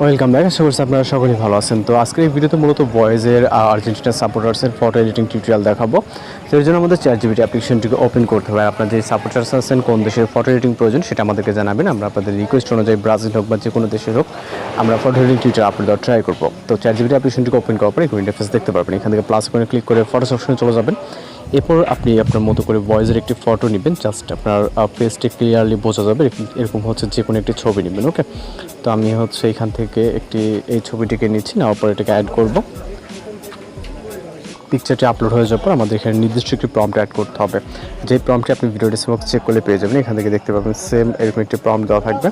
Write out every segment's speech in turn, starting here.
Welcome back. আশা করছি আপনারা সকলেই ভালো আছেন। তো আজকের এই ভিডিওতে মূলত বয়েজের আর্জেন্টিনা সাপোর্টার্সের ফটো এডিটিং টিউটোরিয়াল দেখাবো। তো এর জন্য আমাদের চ্যাটজিপিটি অ্যাপ্লিকেশনটিকে ওপেন করতে হবে। আপনার যে সাপোর্টার্স আছেন কোন দেশের ফটো এডিটিং প্রয়োজন সেটা আমাদেরকে জানাবেন। আমরা আপনাদের রিকোয়েস্ট অনুযায়ী ব্রাজিল হোক বা যে কোনো দেশের হোক আমরা ফটো এডিটিং টিউটোরিয়াল আপলোড দেওয়ার ট্রাই করবো। তো চ্যাটজিপিটি অ্যাপ্লিকেশনটিকে ওপেন করার পরে এখানে ইন্টারফেস দেখতে পারবেন। এখান থেকে প্লাস করে ক্লিক করে ফটোস অপশনে চলে যাবেন। এরপর আপনি আপনার মতো করে ভয়েসের একটি ফটো নেবেন। জাস্ট আপনার ফেসটি ক্লিয়ারলি বোঝা যাবে এরকম হচ্ছে যে কোনো একটি ছবি নেবেন। ওকে, তো আমি হচ্ছে এখান থেকে এই ছবিটিকে নিচ্ছি, নেওয়ার পর এটাকে অ্যাড করব। পিকচারটি আপলোড হয়ে যাওয়ার পর আমাদের এখানে নির্দিষ্ট একটি প্রম্পট অ্যাড করতে হবে। যে প্রম্পটটি আপনি ভিডিও ডেসক্রিপশন চেক করলে পেয়ে যাবেন। এখান থেকে দেখতে পাবেন সেম এরকম একটি প্রম্পট দেওয়া থাকবে।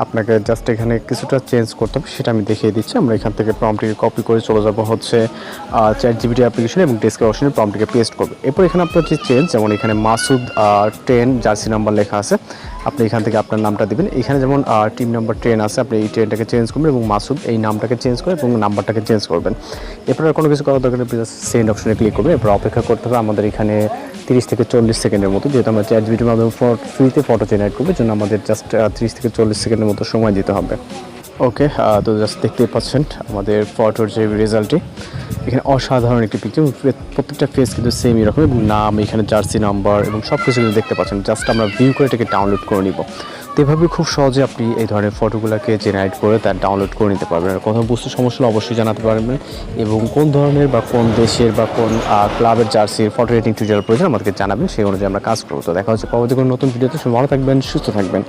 আপনাকে জাস্ট এখানে কিছুটা চেঞ্জ করতে হবে, সেটা আমি দেখিয়ে দিচ্ছি। আমরা এখান থেকে প্রম্পটটিকে কপি করে চলে যাব হচ্ছে চ্যাটজিপিটি অ্যাপ্লিকেশন এবং ডেসক্রিপশনে প্রম্পটটিকে পেস্ট করবে। এরপর এখানে আপনার যে চেঞ্জ, যেমন এখানে মাসুদ 10 জার্সি নাম্বার লেখা আছে, আপনি এখান থেকে আপনার নামটা দিবেন। এখানে যেমন টিম নাম্বার 10 আছে, আপনি এই 10টাকে চেঞ্জ করবেন এবং মাসুদ এই নামটাকে চেঞ্জ করে এবং নাম্বারটাকে চেঞ্জ করবেন। এরপর আর কোনো কিছু করার দরকার নেই, সেন্ড অপশনে ক্লিক করবেন। এরপর অপেক্ষা করতে হবে আমাদের এখানে 30 থেকে 40 সেকেন্ডের মতো, যেহেতু আমরা চ্যাটজিপিটির মাধ্যমে ফ্রিতে ফটো জেনারেট করবো, জন্য আমাদের জাস্ট 30 থেকে 40 সেকেন্ডের মতো সময় দিতে হবে। ওকে, তো জাস্ট দেখতেই পাচ্ছেন আমাদের ফটোর যে রেজাল্টটি। এখানে অসাধারণ একটি পিকচার, প্রত্যেকটা ফেস কিন্তু সেম এরকম এবং নাম, এখানে জার্সি নাম্বার এবং সব কিছু কিন্তু দেখতে পাচ্ছেন। জাস্ট আমরা ভিউ করে এটাকে ডাউনলোড করে নিব। তো এভাবে খুব সহজে আপনি এই ধরনের ফটোগুলোকে জেনারেট করে তার ডাউনলোড করে নিতে পারবেন। আর কোথাও বুঝতে সমস্যা হলে অবশ্যই জানাতে পারবেন, এবং কোন ধরনের বা কোন দেশের বা কোন ক্লাবের জার্সির ফটো এডিটিং টিউটোরিয়াল প্রয়োজন আমাদেরকে জানাবেন, সেই অনুযায়ী আমরা কাজ করবো। তো দেখা হচ্ছে পরবর্তী কোনো নতুন ভিডিওতে। ভালো থাকবেন, সুস্থ থাকবেন।